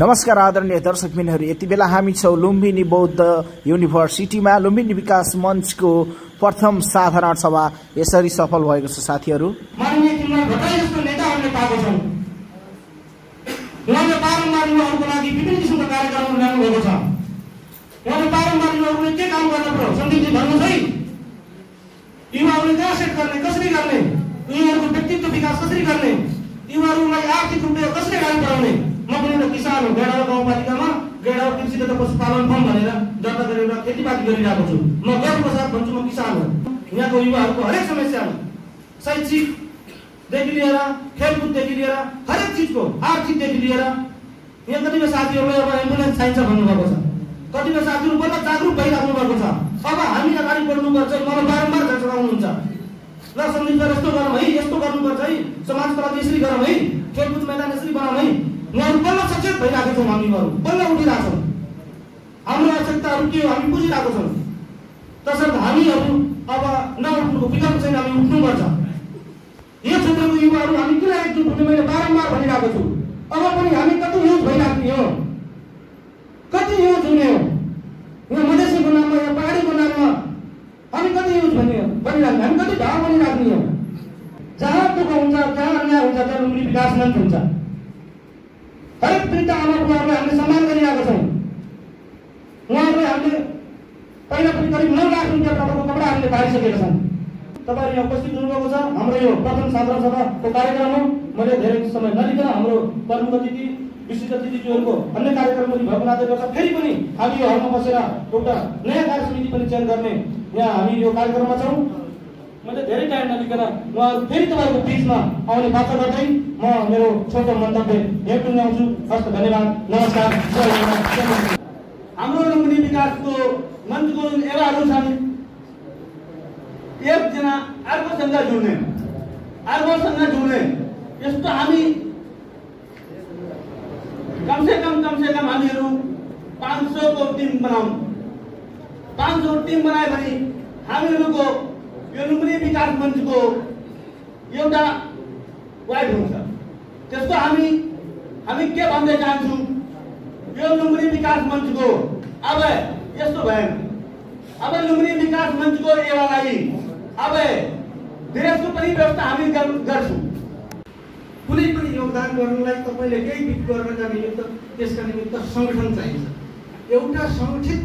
नमस्कार आदरणीय दर्शकबिनहरू, यति बेला हामी छौं लुम्बिनी बौद्ध युनिभर्सिटीमा। लुम्बिनी विकास मञ्चको प्रथम साधारण सभा यसरी सफल भएको छ। साथीहरू, माननीय किमल भट्टराई जस्तो नेताहरूले पाएको छन्। उहाँले बारम्बार युवाहरूको लागि विभिन्न किसिमका कार्यक्रमहरू ल्याउनु भएको छ। उहाँले बारम्बार युवाहरूले के काम गर्न पर्यो सन्दीपजी भन्नुहोस् है। युवाहरूले कहाँ सेट गर्ने, कसरी गर्ने, युवाहरूको व्यक्तित्व विकास कसरी गर्ने, युवाहरूलाई आर्थिक रूपले कसरी अगाडि बढाउने। म पनि एउटा किसान हो। गेडाउँ गाउँपालिकामा गेडाउँ कृषि तथा पशुपालन फर्म भनेर दर्ता गरेर खेतीपाती गरिरहेको छु। म गर्वको साथ भन्छु म किसान हो। यहाँको युवाहरूको हरेक समस्यामा शैक्षिकदेखि लिएर खेलकुददेखि लिएर हरेक चिजको आर्थिकदेखि लिएर यहाँ कतिपय साथीहरूलाई अब एम्बुलेन्स चाहिन्छ भन्नुभएको छ। कतिपय साथीहरू बल्ल जागरुक भइराख्नु भएको छ। अब हामी अगाडि बढ्नुपर्छ। मलाई बारम्बार चर्चाउनुहुन्छ, ल सन्दीप यस्तो गरौँ है, यस्तो गर्नुपर्छ है, समाजको लागि यसरी गरौँ है, खेलकुद मैदान यसरी बनाऊँ है। उहाँहरू बल्ल सचेत भइरहेको छौँ। हामीहरू बल्ल उठिरहेको छौँ। हाम्रो आवश्यकताहरू के हो हामी बुझिरहेको छौँ। तसर्थ हामीहरू अब नउठ्नुको विकल्प छैन, हामी उठ्नुपर्छ। यो क्षेत्रको युवाहरू हामी किन एकजुट हुने मैले बारम्बार भनिरहेको छु। अब पनि हामी कति युज भइराख्ने हो, कति युज हुने हो। यहाँ मधेसीको नाममा, यहाँ पहाडीको नाममा हामी कति युज भनिराख्ने, हामी कति भाव बनिराख्ने हो। जहाँ दुःख हुन्छ, जहाँ अन्याय हुन्छ, त्यहाँ लुम्बिनी विकास मञ्च हुन्छ। हरेक वृद्ध आमा बुवाहरूलाई हामीले सम्मान गरिरहेका छौँ। उहाँहरूले हामीले पहिला पनि करिब 9 लाख रुपियाँ प्रकारको कपडा हामीले पाइसकेका छन्। तपाईँहरू यहाँ उपस्थित हुनुभएको छ। हाम्रो यो प्रथम साधारण सभाको कार्यक्रम हो। मैले धेरै समय नलिकन हाम्रो प्रमुख अतिथि विशिष्ट अतिथिज्यूहरूको अन्य कार्यक्रम पनि भएको नाते गर्छ फेरि पनि हामी यो हलमा बसेर एउटा नयाँ कार्य समिति पनि चयन गर्ने यहाँ हामी यो कार्यक्रममा छौँ। मैले धेरै टाइम नलिकन उहाँहरू फेरि तपाईँको बिचमा आउने बाचा गर्दै म मेरो छोटो मन्तव्य यही टुङ्ग्याउँछु। हस्त धन्यवाद, नमस्कार। हाम्रो लुम्बिनी विकासको मञ्चको जुन एवाहरू छन्, एकजना अर्कोसँग जुड्ने, यस्तो हामी कमसे कम हामीहरू 500 को टिम बनाऊँ। 500 टिम बनायो भने हामीहरूको यो लुम्बिनी विकास मञ्चको एउटा वाइड हुन्छ। त्यसको हामी के भन्दै चाहन्छौँ, यो लुम्बिनी विकास मञ्चको अब यस्तो भएन। अब लुम्बिनी विकास मञ्चको एवालाई अब देशको पनि व्यवस्था हामी गर्छौँ। कुनै पनि योगदान गर्नलाई तपाईँले केही बिट गर्नका निमित्त त्यसका निमित्त सङ्गठन चाहिन्छ। एउटा सङ्गठित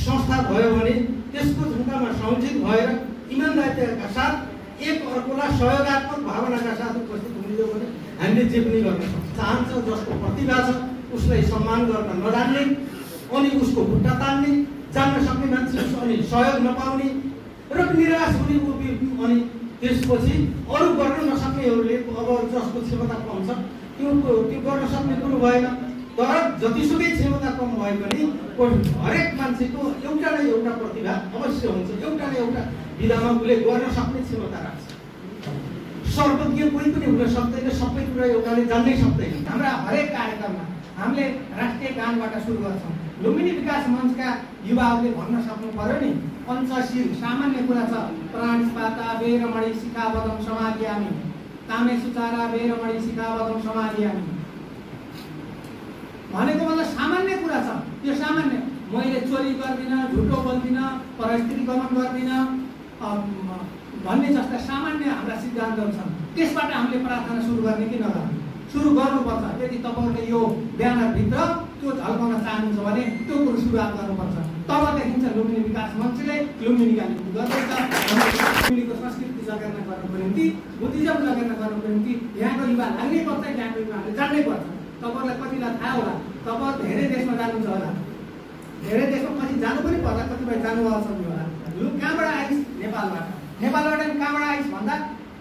संस्था भयो भने त्यसको झुन्डामा सङ्गठित भएर इमानदारीका साथ एक अर्कोलाई सहयोगात्मक भावनाका साथ उपस्थित हुने भने हामीले जे पनि गर्न चाहन्छ। जसको प्रतिभा छ उसलाई सम्मान गर्न नजान्ने अनि उसको खुट्टा तान्ने, जान्न सक्ने मान्छे अनि सहयोग नपाउने र निराश हुने अनि त्यसपछि अरू गर्न नसक्नेहरूले अब जसको क्षमता कम छ त्यो गर्न सक्ने कुरो भएन। तर जतिसुकै क्षमता कम भए पनि हरेक मान्छेको एउटा न एउटा प्रतिभा अवश्य हुन्छ। एउटा न एउटा विधामा उसले गर्न सक्ने क्षमता राख्छ। सर्वज्ञ कोही पनि हुन सक्दैन, सबै कुरा एउटाले जान्नै सक्दैन। हाम्रा हरेक कार्यक्रममा हामीले राष्ट्रिय गानबाट सुरु गर्छौँ। लुम्बिनी विकास मञ्चका युवाहरूले भन्न सक्नु पर्यो नि, पञ्चशील सामान्य कुरा छ। प्राणिस्पाता वेरमणि शिखावदं समाधियामि, कामे सुचारा वेरमणि शिखावदं समाधियामि भनेको मतलब सामान्य कुरा छ। यो सामान्य, मैले चोरी गर्दिनँ, झुटो बोल्दिनँ, परस्त्रीगमन गर्दिनँ भन्ने जस्ता सामान्य हाम्रा सिद्धान्तहरू छन्। त्यसबाट हामीले प्रार्थना सुरु गर्ने कि नगर्ने, सुरु गर्नुपर्छ। यदि तपाईँहरूले यो ब्यानरभित्र त्यो झल्काउन चाहनुहुन्छ भने त्यो कुरो सुरुवात गर्नुपर्छ। तब देखिन्छ लुम्बिनी विकास मञ्चले लुम्बिनीका निम्ति गर्दैछ। लुम्बिनीको संस्कृति जगेर्ना गर्नुको निम्ति, बुद्धिज्म जगेर्ना गर्नुको निम्ति यहाँको युवा लाग्नै पर्छ, यहाँको युवाहरूले जान्नै पर्छ। तपाईँहरूलाई कतिलाई थाहा होला, तपाईँ धेरै देशमा जानुहुन्छ होला, धेरै देशमा पछि जानु पनि पर्ला, कतिपय जानुभएको छ होला। कहाँबाट आइस? नेपालबाट कहाँबाट आइस भन्दा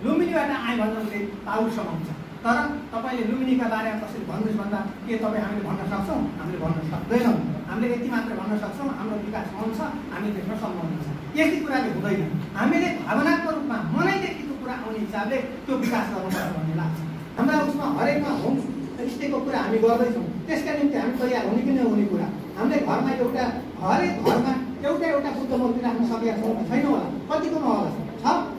लुम्बिनीबाट आए भन्दा उसले पाउल समाउँछ। तर तपाईँले लुम्बिनीका बारेमा कसरी भन्नुहोस् भन्दा के तपाईँ हामीले भन्न सक्छौँ? हामीले भन्न सक्दैनौँ। हामीले यति मात्र भन्न सक्छौँ, हाम्रो विकास मन छ, हामी देख्न सम्भावना छ। यति कुराले हुँदैन। हामीले भावनात्मक रूपमा मनैदेखिको कुरा आउने हिसाबले त्यो विकास गर्नुपर्छ भन्ने लाग्छ। हाम्रा उसमा हरेकमा होम स्टेको कुरा हामी गर्दैछौँ। त्यसका निम्ति हामी तयार हुने कि नहुने कुरा। हामीले घरमा हरेक घरमा एउटा बुद्ध मूर्ति राख्न सकेका छौँ छैन होला, कतिकोमा होला छ।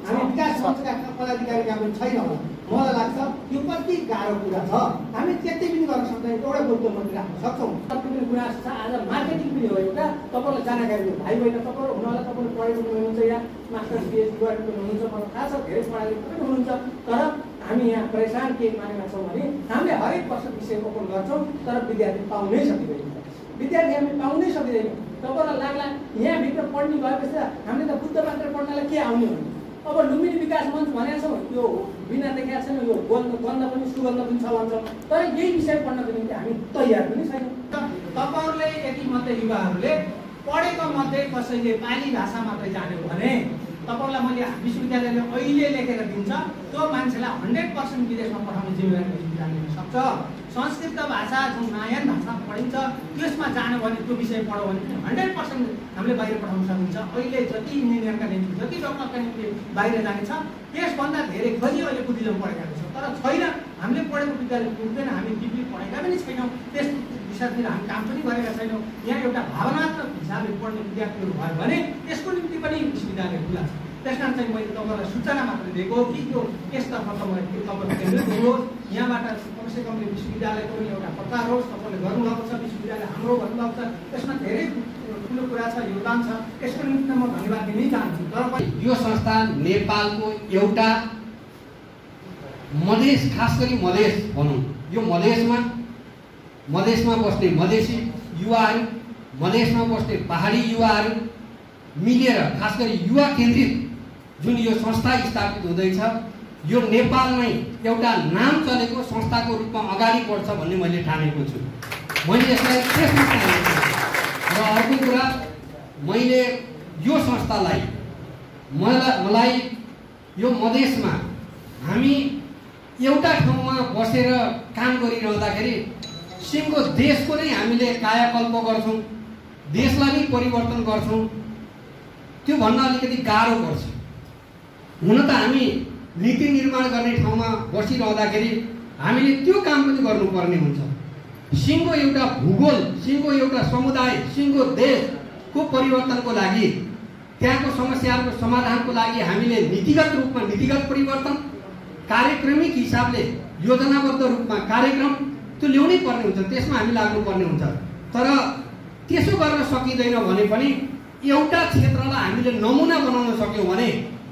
हामी विकास मञ्चका पदाधिकारी छैन होला। मलाई लाग्छ यो कति गाह्रो कुरा छ। हामी त्यति पनि गर्न सक्दैन, एउटा बोल्दो मात्रै राख्न सक्छौँ। कति पनि कुरा छ आज मार्केटिङ पनि हो एउटा। तपाईँलाई जानकारी हो भाइ बहिनी, तपाईँहरू हुनलाई तपाईँले पढेको हुनुहुन्छ या मास्टर्स पिएचडी गरेको हुनुहुन्छ, मलाई थाहा छ धेरै पढाएको पनि हुनुहुन्छ। तर हामी यहाँ परेशान के मानेका छौँ भने हामीले हरेक वर्ष विषय ओपन गर्छौँ तर विद्यार्थी पाउनै सकिँदैन। विद्यार्थी हामी पाउनै सकिँदैन। तपाईँलाई लाग्ला यहाँभित्र पढ्ने भएपछि हामीले त बुद्ध मात्र पढ्नलाई के आउने हो। अब लुम्बिनी विकास मञ्च भनेको छौँ, यो बिना देखाएको छैन, यो गन्ध पनि सुगन्ध पनि छ भन्छौँ, तर यही विषय पढ्नको निम्ति हामी तयार पनि छैनौँ। तपाईँहरूले यति मात्रै युवाहरूले पढेको मध्ये कसैले पाली भाषा मात्रै जान्यो भने तपाईँलाई मैले विश्वविद्यालयले अहिले लेखेर दिन्छ त्यो मान्छेलाई 100% विदेशमा पठाउने जिम्मेवारी जान्न सक्छ। संस्कृत भाषा जुन नयाँ भाषा पढिन्छ त्यसमा जानु भने त्यो विषय पढ्यो भने 100% हामीले बाहिर पठाउन सकिन्छ। अहिले जति इन्जिनियरका निम्ति जति डक्टरका निम्ति बाहिर जाने छ त्यसभन्दा धेरै खोजी अहिले बुद्धिज्म पढेका छ, तर छैन। हामीले पढेको विद्यालय पुग्दैन, हामी डिग्री पढेका पनि छैनौँ, त्यस विषयतिर हामी काम पनि गरेका छैनौँ। यहाँ एउटा भावनात्मक हिसाबले पढ्ने विद्यार्थीहरू भयो भने त्यसको निम्ति पनि विश्वविद्यालय खुला छ। त्यस कारण चाहिँ मैले तपाईँलाई सूचना मात्र दिएको कि यो यसतर्फ तपाईँहरू केन्द्रित हुनुहोस्। यहाँबाट कमसे कमले विश्वविद्यालयको पनि एउटा प्रचार होस्। तपाईँले गर्नुभएको छ, विश्वविद्यालय हाम्रो गर्नुभएको छ, त्यसमा धेरै ठुलो कुरा छ, योगदान छ, यसको निम्ति म धन्यवाद दिनै चाहन्छु। तर यो संस्था नेपालको एउटा मधेस, खास गरी मधेस भनौँ, यो मधेसमा बस्ने मधेसी युवाहरू, मधेसमा बस्ने पहाडी युवाहरू मिलेर खास गरी युवा केन्द्रित जुन यो संस्था स्थापित हुँदैछ यो नेपालमै एउटा नाम चलेको संस्थाको रूपमा अगाडि बढ्छ भन्ने मैले ठानेको छु। मैले यसलाई त्यसमा ठानेको छु। र अर्को कुरा, मैले यो संस्थालाई मलाई यो मधेसमा हामी एउटा ठाउँमा बसेर काम गरिरहँदाखेरि सिङ्गो देशको नै हामीले कायाकल्प गर्छौँ, देशलाई नै परिवर्तन गर्छौँ, त्यो भन्न अलिकति गाह्रो पर्छ। हुन त हामी नीति निर्माण गर्ने ठाउँमा बसिरहँदाखेरि हामीले त्यो काम पनि गर्नुपर्ने हुन्छ। सिङ्गो एउटा भूगोल, सिङ्गो एउटा समुदाय, सिङ्गो देशको परिवर्तनको लागि, त्यहाँको समस्याहरूको समाधानको लागि हामीले नीतिगत रूपमा नीतिगत परिवर्तन, कार्यक्रमिक हिसाबले योजनाबद्ध रूपमा कार्यक्रम त्यो ल्याउनै पर्ने हुन्छ, त्यसमा हामी लाग्नुपर्ने हुन्छ। तर त्यसो गर्न सकिँदैन भने पनि एउटा क्षेत्रलाई हामीले नमुना बनाउन सक्यौँ भने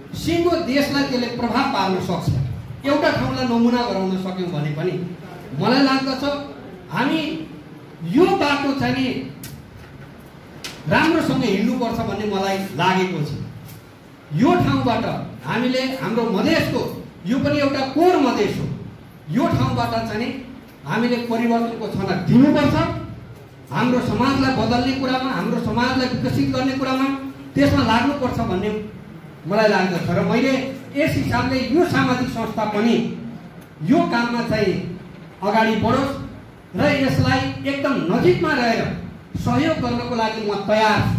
सिङ्गो देशलाई त्यसले प्रभाव पार्न सक्छ। एउटा ठाउँलाई नमुना गराउन सक्यौँ भने पनि मलाई लाग्दछ हामी यो बाटो चाहिँ नि राम्रोसँग हिँड्नुपर्छ भन्ने मलाई लागेको छ। यो ठाउँबाट हामीले हाम्रो मधेसको, यो पनि एउटा कोर मधेस हो, यो ठाउँबाट चाहिँ नि हामीले परिवर्तनको छनक दिनुपर्छ। हाम्रो समाजलाई बदल्ने कुरामा, हाम्रो समाजलाई विकसित गर्ने कुरामा त्यसमा लाग्नुपर्छ भन्ने मलाई लाग्दछ। र मैले यस हिसाबले यो सामाजिक संस्था पनि यो काममा चाहिँ अगाडि बढोस् र यसलाई एकदम नजिकमा रहेर सहयोग गर्नको लागि म तयार छु।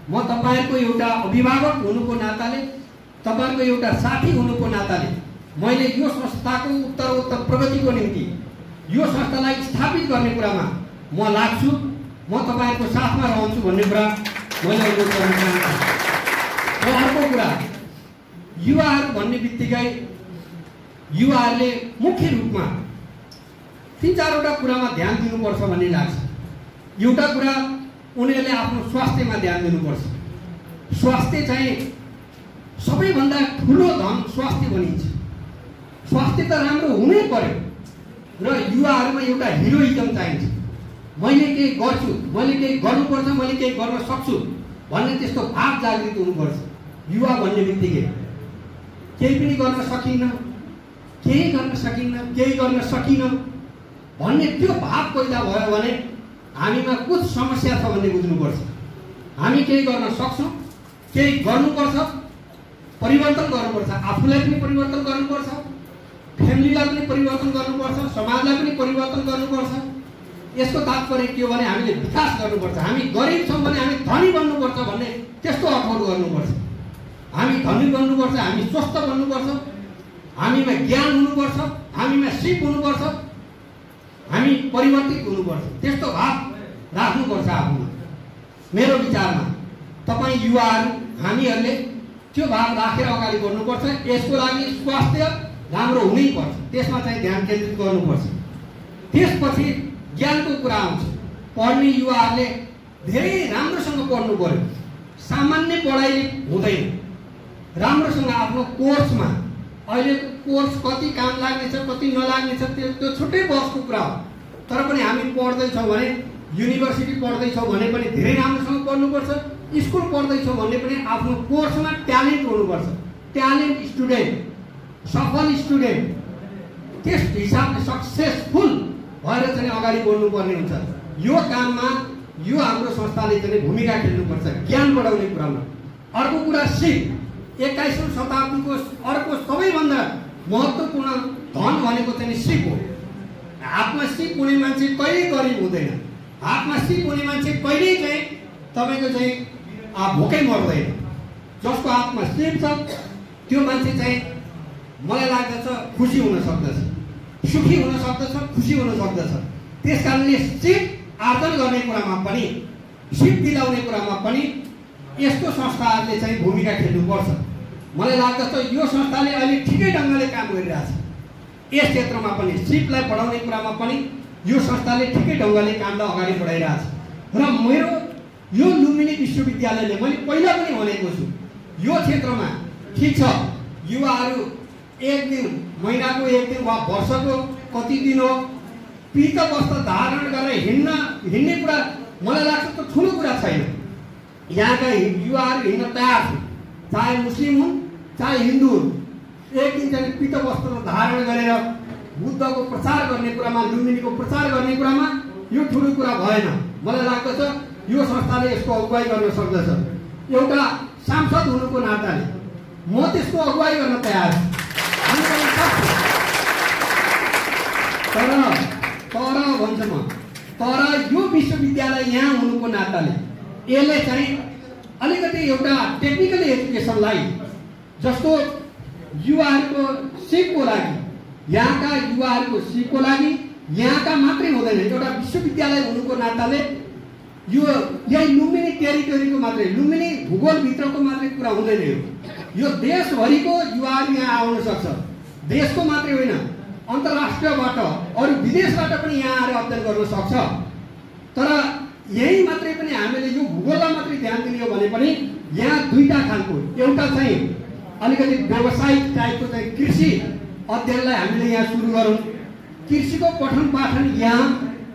म तपाईँहरूको एउटा अभिभावक हुनुको नाताले, तपाईँहरूको एउटा साथी हुनुको नाताले मैले यो संस्थाको उत्तरोत्तर प्रगतिको निम्ति यो संस्थालाई स्थापित गर्ने कुरामा म लाग्छु, म तपाईँहरूको साथमा रहन्छु भन्ने कुरा मैले अनुरोध गर्न चाहन्छु। र अर्को कुरा, युवाहरू भन्ने बित्तिकै युवाहरूले मुख्य रूपमा 3-4वटा कुरामा ध्यान दिनुपर्छ भन्ने लाग्छ। एउटा कुरा, उनीहरूले आफ्नो स्वास्थ्यमा ध्यान दिनुपर्छ। स्वास्थ्य चाहिँ सबैभन्दा ठुलो धन स्वास्थ्य भनिन्छ। स्वास्थ्य त राम्रो हुनै पर्यो र युवाहरूमा एउटा हिरोइजम चाहिन्छ। मैले केही गर्छु, मैले केही गर्नुपर्छ, मैले केही गर्न सक्छु भन्ने त्यस्तो भाव जागृत हुनुपर्छ। युवा भन्ने बित्तिकै केही पनि गर्न सकिन्न, केही गर्न सकिन्न, केही गर्न सकिन भन्ने त्यो भाव पैदा भयो भने हामीमा कुछ समस्या छ भन्ने बुझ्नुपर्छ। हामी केही गर्न सक्छौँ, केही गर्नुपर्छ, परिवर्तन गर्नुपर्छ, आफूलाई पनि परिवर्तन गर्नुपर्छ, फ्यामिलीलाई पनि परिवर्तन गर्नुपर्छ, समाजलाई पनि परिवर्तन गर्नुपर्छ। यसको तात्पर्य के हो भने हामीले विकास गर्नुपर्छ। हामी गरिब छौँ भने हामी धनी बन्नुपर्छ भन्ने त्यस्तो अठोट गर्नुपर्छ। हामी धनी बन्नुपर्छ, हामी स्वस्थ बन्नुपर्छ, हामीमा ज्ञान हुनुपर्छ, हामीमा सिप हुनुपर्छ, हामी परिवर्तित हुनुपर्छ, त्यस्तो भाव राख्नुपर्छ आफूमा। मेरो विचारमा तपाईँ युवाहरू, हामीहरूले त्यो भाव राखेर अगाडि बढ्नुपर्छ। यसको लागि स्वास्थ्य राम्रो हुनैपर्छ, त्यसमा चाहिँ ध्यान केन्द्रित गर्नुपर्छ। त्यसपछि ज्ञानको कुरा आउँछ। पढ्ने युवाहरूले धेरै राम्रोसँग पढ्नु पर्यो। सामान्य पढाइले हुँदैन, राम्रोसँग आफ्नो कोर्समा, अहिलेको कोर्स कति काम लाग्नेछ कति नलाग्नेछ त्यो छुट्टै बहसको कुरा हो। तर पनि हामी पढ्दैछौँ भने, युनिभर्सिटी पढ्दैछौँ भने पनि धेरै राम्रोसँग पढ्नुपर्छ। स्कुल पढ्दैछौँ भने पनि आफ्नो कोर्समा ट्यालेन्ट हुनुपर्छ। ट्यालेन्ट स्टुडेन्ट, सफल स्टुडेन्ट, त्यस हिसाबले सक्सेसफुल भएर चाहिँ अगाडि बढ्नुपर्ने हुन्छ। यो काममा यो हाम्रो संस्थाले चाहिँ भूमिका खेल्नुपर्छ ज्ञान बढाउने कुरामा। अर्को कुरा सिप। 21औं शताब्दीको अर्को सबैभन्दा महत्त्वपूर्ण धन भनेको चाहिँ सिप हो। हातमा सिप हुने मान्छे कहिल्यै गरिब हुँदैन। हातमा सिप हुने मान्छे कहिल्यै चाहिँ तपाईँको चाहिँ भोकै मर्दैन। जसको हातमा सिप छ त्यो मान्छे चाहिँ मलाई लाग्दछ खुसी हुन सक्दछ, सुखी हुन सक्दछ, खुसी हुन सक्दछ। त्यसकारणले सिप आर्जन गर्ने कुरामा पनि, सिप दिलाउने कुरामा पनि यस्तो संस्थाहरूले चाहिँ भूमिका खेल्नुपर्छ। मलाई लाग्दछ यो संस्थाले अहिले ठिकै ढङ्गले काम गरिरहेछ। यस क्षेत्रमा पनि सिपलाई बढाउने कुरामा पनि यो संस्थाले ठिकै ढङ्गले कामलाई अगाडि बढाइरहेछ। र मेरो यो लुम्बिनी विश्वविद्यालयले, मैले पहिला पनि भनेको छु, यो क्षेत्रमा ठिक छ युवाहरू एक दिन, महिनाको एक दिन वा वर्षको कति दिन हो पीत वस्त्र धारण गरेर हिँड्ने कुरा मलाई लाग्छ त्यो ठुलो कुरा छैन। यहाँका युवाहरू हिँड्न तयार छन्, चाहे मुस्लिम हुन् चाहे हिन्दू हुन्। एक दिन चाहिँ पीत वस्त्र धारण गरेर बुद्धको प्रचार गर्ने कुरामा, लुम्बिनीको प्रचार गर्ने कुरामा यो ठुलो कुरा भएन। मलाई लाग्दछ यो संस्थाले यसको अगुवाई गर्न सक्दछ। एउटा सांसद हुनुको नाताले म त्यसको अगुवाई गर्न तयार छु। तर भन्छ म, तर यो विश्वविद्यालय यहाँ हुनुको नाताले यसले चाहिँ अलिकति एउटा टेक्निकल एजुकेसनलाई, जस्तो युवाहरूको सिपको लागि, यहाँका युवाहरूको सिपको लागि यहाँका मात्रै हुँदैन, एउटा विश्वविद्यालय हुनुको नाताले यो यही लुम्बिनी टेरिटोरीको मात्रै, लुम्बिनी भूगोलभित्रको मात्रै कुरा हुँदैन। यो देशभरिको युवाहरू यहाँ आउन सक्छ। देशको मात्रै होइन, अन्तर्राष्ट्रियबाट, अरू विदेशबाट पनि यहाँ आएर अध्ययन गर्न सक्छ। तर यही मात्रै पनि हामीले यो भूगोललाई मात्रै ध्यान दिने हो भने पनि यहाँ दुईटा खालको, एउटा चाहिँ अलिकति व्यावसायिक टाइपको चाहिँ कृषि अध्ययनलाई हामीले यहाँ सुरु गरौँ। कृषिको पठन पाठन यहाँ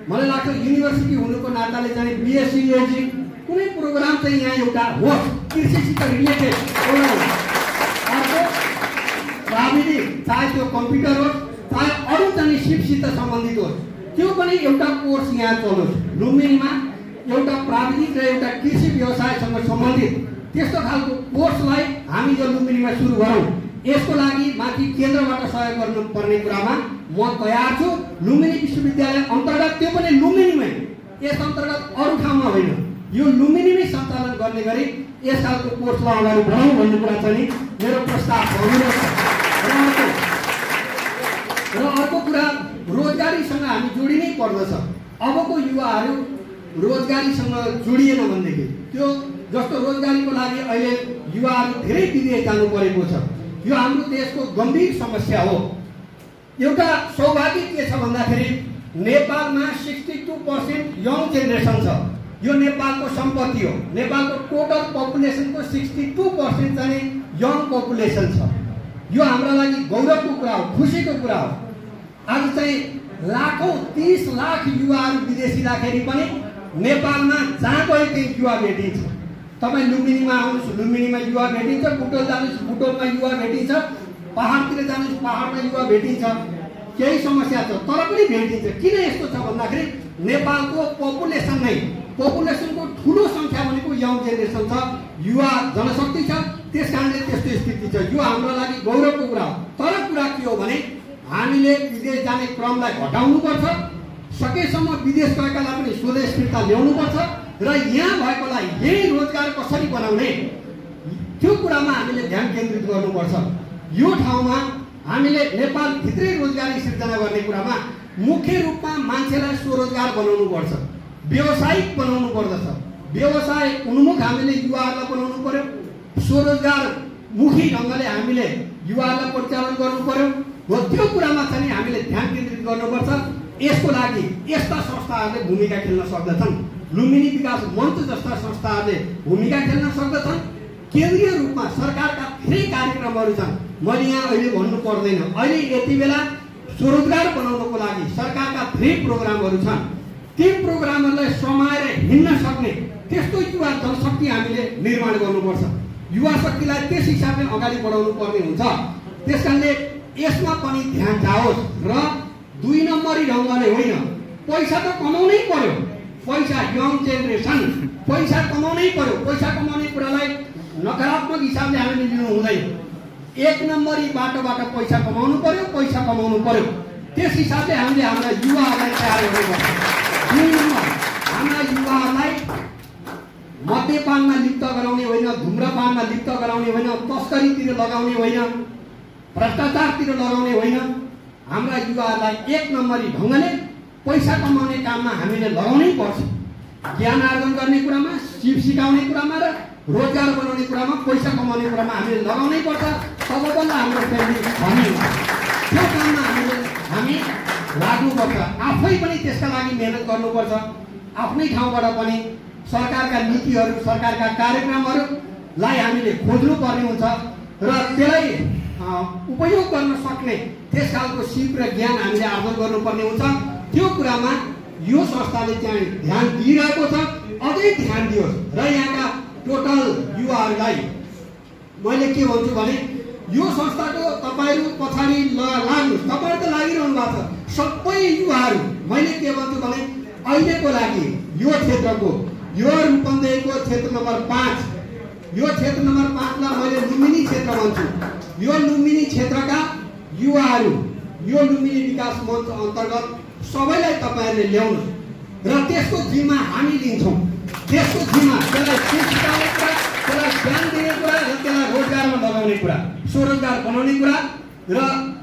मलाई लाग्छ युनिभर्सिटी हुनुको नाताले चाहिँ बिएससी एजी कुनै प्रोग्राम चाहिँ यहाँ एउटा होस् कृषिसित रिलेटेड। अर्को प्राविधिक, चाहे त्यो कम्प्युटर होस् चाहे अरू चाहिँ सिपसित सम्बन्धित होस्, त्यो पनि एउटा कोर्स यहाँ चलोस्। लुम्बिनीमा एउटा प्राविधिक र एउटा कृषि व्यवसायसँग सम्बन्धित त्यस्तो खालको कोर्सलाई हामी यो लुम्बिनीमा सुरु गरौँ। यसको लागि माथि केन्द्रबाट सहयोग गर्नुपर्ने कुरामा म तयार छु। लुम्बिनी विश्वविद्यालय अन्तर्गत, त्यो पनि लुम्बिनीमै, यस अन्तर्गत अरू ठाउँमा होइन, यो लुम्बिनीमै सञ्चालन गर्ने गरी यस खालको कोर्सलाई अगाडि बढाउँ भन्ने कुरा चाहिँ मेरो प्रस्ताव छ। र अर्को कुरा, रोजगारीसँग हामी जोडिनै पर्दछ। अबको युवाहरू रोजगारीसँग जोडिएन भनेदेखि, त्यो जस्तो रोजगारीको लागि अहिले युवाहरू धेरै विदेश जानु परेको छ। यो हाम्रो देशको गम्भीर समस्या हो। एउटा सौभाग्य के छ भन्दाखेरि नेपालमा 62% यङ जेनेरेसन छ। यो नेपालको सम्पत्ति हो। नेपालको टोटल पपुलेसनको 62% चाहिँ यङ पपुलेसन छ। यो हाम्रो लागि गौरवको कुरा हो, खुसीको कुरा हो। आज चाहिँ लाखौं 30 लाख युवाहरू विदेशी राखेर पनि नेपालमा जहाँ गए त्यही युवा भेटिन्छ। तपाईँ लुम्बिनीमा आउनुहोस्, लुम्बिनीमा युवा भेटिन्छ, बुटोल जानुहोस्, बुटोलमा युवा भेटिन्छ, पहाडतिर जानुहोस्, पहाडमा युवा भेटिन्छ। केही समस्या छ तर पनि भेटिन्छ। किन यस्तो छ भन्दाखेरि नेपालको पपुलेसन नै, पपुलेसनको ठुलो सङ्ख्या भनेको यङ जेनेरेसन छ, युवा जनशक्ति छ, त्यस कारणले त्यस्तो स्थिति छ। यो हाम्रो लागि गौरवको कुरा हो। तर कुरा के हो भने हामीले विदेश जाने क्रमलाई घटाउनुपर्छ। सकेसम्म विदेश गएकालाई पनि स्वदेश फिर्ता ल्याउनुपर्छ र यहाँ भएकोलाई यही रोजगार कसरी बनाउने त्यो कुरामा हामीले ध्यान केन्द्रित गर्नुपर्छ। यो ठाउँमा हामीले नेपालभित्रै रोजगारी सिर्जना गर्ने कुरामा मुख्य रूपमा मान्छेलाई स्वरोजगार बनाउनु पर्छ, व्यावसायिक बनाउनु पर्दछ। व्यवसाय उन्मुख हामीले युवाहरूलाई बनाउनु पर्यो, स्वरोजगार मुखी ढङ्गले हामीले युवाहरूलाई परिचालन गर्नु पर्यो। हो त्यो कुरामा चाहिँ हामीले ध्यान केन्द्रित गर्नुपर्छ। यसको लागि यस्ता संस्थाहरूले भूमिका खेल्न सक्दछन्। लुम्बिनी विकास मञ्च जस्ता संस्थाहरूले भूमिका खेल्न सक्दछन्। केन्द्रीय रूपमा सरकारका धेरै कार्यक्रमहरू छन्। मैले यहाँ अहिले भन्नु पर्दैन। अहिले यति बेला स्वरोजगार बनाउनको लागि सरकारका धेरै प्रोग्रामहरू छन्। ती प्रोग्रामहरूलाई समाएर हिँड्न सक्ने त्यस्तो युवा जनशक्ति हामीले निर्माण गर्नुपर्छ। युवा शक्तिलाई त्यस हिसाबले अगाडि बढाउनु पर्ने हुन्छ। त्यसकारणले यसमा पनि ध्यान जाओस् र 2 नम्बरी ढङ्गले होइन, पैसा त कमाउनै पर्यो। पैसा यङ जेनेरेसन पैसा कमाउनै पर्यो। पैसा कमाउने कुरालाई नकारात्मक हिसाबले हामीले लिनु हुँदैन। 1 नम्बरी बाटोबाट पैसा कमाउनु पर्यो, पैसा कमाउनु पर्यो। त्यस हिसाबले हामीले हाम्रा युवाहरूलाई तयार गर्नुपर्छ। 2 नम्बर हाम्रा युवाहरूलाई मद्यपानमा लिप्त गराउने होइन, धुम्रपानमा लिप्त गराउने होइन, तस्करीतिर लगाउने होइन, भ्रष्टाचारतिर लगाउने होइन। हाम्रा युवाहरूलाई 1 नम्बरी ढङ्गले पैसा कमाउने काममा हामीले लगाउनै पर्छ। ज्ञान आर्जन गर्ने कुरामा, सिप सिकाउने कुरामा र रोजगार बनाउने कुरामा, पैसा कमाउने कुरामा हामीले लगाउनै पर्छ। तब बल्ल हाम्रो फ्यामिली धनी हुन्छ। त्यो काममा हामी लाग्नुपर्छ। आफै पनि त्यसका लागि मेहनत गर्नुपर्छ। आफ्नै ठाउँबाट पनि सरकारका नीतिहरू, सरकारका कार्यक्रमहरूलाई हामीले खोज्नुपर्ने हुन्छ र त्यसलाई उपयोग गर्न सक्ने त्यस खालको सिप र ज्ञान हामीले आर्जन गर्नुपर्ने हुन्छ। त्यो कुरामा यो संस्थाले चाहिँ ध्यान दिइरहेको छ। अझै ध्यान दियोस् र यहाँका टोटल युवाहरूलाई मैले के भन्छु भने यो संस्थाको तपाईँहरू पछाडि लाग्नुहोस्। तपाईँहरू त लागिरहनु भएको छ। सबै युवाहरू मैले के भन्छु भने अहिलेको लागि यो क्षेत्रको, यो रूपन्देहीको क्षेत्र नम्बर 5, यो क्षेत्र नम्बर 5 लाई मैले लुम्बिनी क्षेत्र भन्छु। यो लुम्बिनी क्षेत्रका युवाहरू यो लुम्बिनी विकास मञ्च अन्तर्गत सबैलाई तपाईँहरूले ल्याउनु र त्यसको जिम्मा हामी लिन्छौँ। त्यसको जिम्मा त्यसलाई सिकाउने कुरा, त्यसलाई ज्ञान दिने कुरा र त्यसलाई रोजगारमा लगाउने कुरा, स्वरोजगार बनाउने कुरा र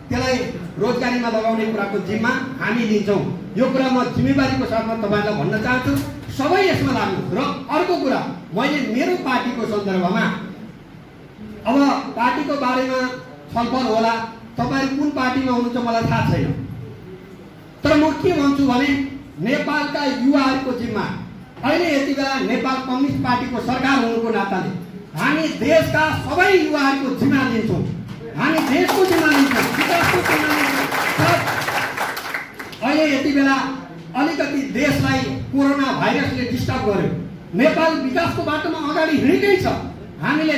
त्यसलाई रोजगारीमा लगाउने कुराको जिम्मा हामी लिन्छौँ। यो कुरा म जिम्मेवारीको साथमा तपाईँलाई भन्न चाहन्छु। सबै यसमा लाग्नु। र अर्को कुरा मैले मेरो पार्टीको सन्दर्भमा, अब पार्टीको बारेमा छलफल होला, तपाईँहरू कुन पार्टीमा हुनुहुन्छ मलाई थाहा छैन, तर म के भन्छु भने नेपालका युवाहरूको जिम्मा अहिले यति बेला नेपाल कम्युनिस्ट पार्टीको सरकार हुनुको नाताले हामी देशका सबै युवाहरूको जिम्मा लिन्छौँ। हामी देशको जिम्मा लिन्छौँ, विकासको जिम्मा लिन्छौँ। अहिले यति बेला अलिकति देशलाई कोरोना भाइरसले डिस्टर्ब गर्यो। नेपाल विकासको बाटोमा अगाडि हिँडेकै छ। हामीले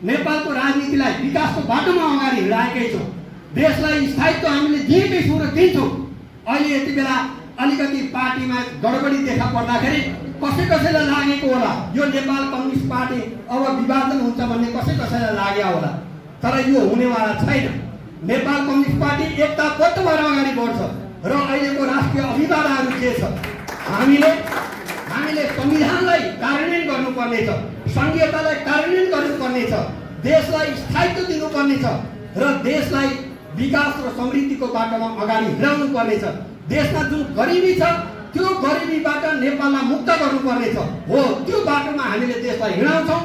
नेपालको राजनीतिलाई विकासको बाटोमा अगाडि हिँडाएकै छौँ। देशलाई स्थायित्व हामीले दिएकै छौँ र दिन्छौँ। अहिले यति बेला अलिकति पार्टीमा गडबडी देखा पर्दाखेरि कसैलाई लागेको होला यो नेपाल कम्युनिस्ट पार्टी अब विभाजन हुन्छ भन्ने कसैलाई लाग्यो होला, तर यो हुनेवाला छैन। नेपाल कम्युनिस्ट पार्टी एकताबद्ध भएर अगाडि बढ्छ र अहिलेको राष्ट्रिय अभिवादनहरू के छ, हामीले संविधानलाई कार्यान्वयन गर्नुपर्ने छ, संघीयतालाई कार्यान्वयन गर्नुपर्ने छ, देशलाई स्थायित्व दिनुपर्ने छ र देशलाई विकास र समृद्धिको बाटोमा अगाडि हिँडाउनु पर्ने छ। देशमा जुन गरिबी छ त्यो गरिबीबाट नेपाललाई मुक्त गर्नुपर्ने छ। हो, त्यो बाटोमा हामीले देशलाई हिँडाउँछौँ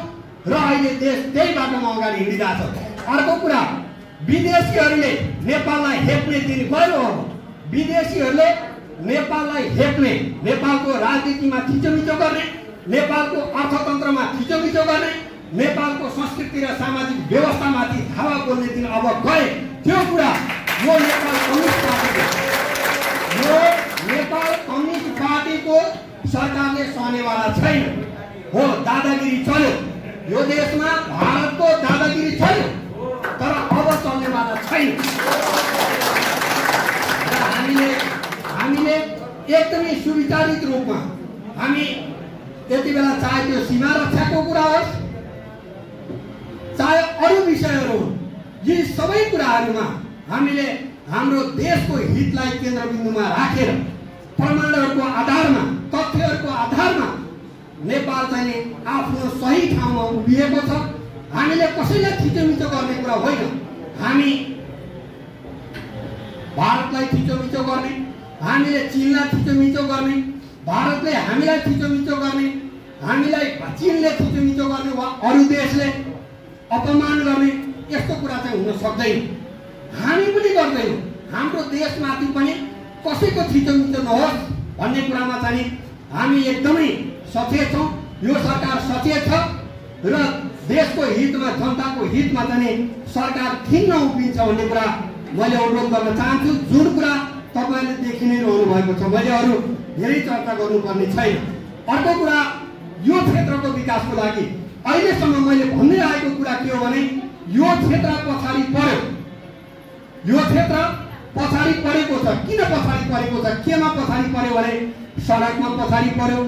र अहिले देश त्यही बाटोमा अगाडि हिँडिरहेछ। अर्को कुरा, विदेशीहरूले नेपाललाई हेप्ने दिन गयो। अब विदेशीहरूले नेपाललाई हेप्ने, नेपालको राजनीतिमा थिचोमिचो गर्ने, नेपालको अर्थतन्त्रमा थिचोमिचो गर्ने, नेपालको संस्कृति र सामाजिक व्यवस्थामाथि हावा बोल्ने दिन अब गए। त्यो कुरा यो नेपाल कम्युनिस्ट पार्टीको सरकारले सहनेवाला छैन। हो, दादागिरी चल्यो यो देशमा, भारतको दादागिरी चल्यो, तर अब चल्नेवाला छैन। हामीले एकदमै सुविचारित रूपमा हामी यति बेला चाहे त्यो सीमा रक्षाको कुरा होस्, चाहे अरू विषयहरू हुन्, यी सबै कुराहरूमा हामीले हाम्रो देशको हितलाई केन्द्रबिन्दुमा राखेर प्रमाणहरूको आधारमा, तथ्यहरूको आधारमा नेपाल चाहिँ आफ्नो सही ठाउँमा उभिएको छ। हामीले कसैलाई थिचोमिचो गर्ने कुरा होइन। हामी भारतलाई थिचोमिचो गर्ने, हामीले चीनलाई थिचोमिचो गर्ने, भारतले हामीलाई थिचोमिचो गर्ने, हामीलाई चीनले थिचोमिचो गर्ने वा अरू देशले अपमान गर्ने, यस्तो कुरा चाहिँ हुन सक्दैन। हामी पनि गर्दैनौँ। हाम्रो देशमाथि पनि कसैको थिचोमिचो नहोस् भन्ने कुरामा चाहिँ हामी एकदमै सचेत छौँ। यो सरकार सचेत छ र देशको हितमा, जनताको हितमा चाहिँ सरकार खिन्न उभिन्छ भन्ने कुरा मैले अनुरोध गर्न चाहन्छु। जुन कुरा तपाईँले देखि नै रहनु भएको छ, मैले अरू धेरै चर्चा गर्नुपर्ने छैन। अर्को कुरा, यो क्षेत्रको विकासको लागि अहिलेसम्म मैले भन्दै आएको कुरा के हो भने यो क्षेत्र पछाडि पर्यो। यो क्षेत्र पछाडि परेको छ। किन पछाडि परेको छ? केमा पछाडि पर्यो भने सडकमा पछाडि पर्यो,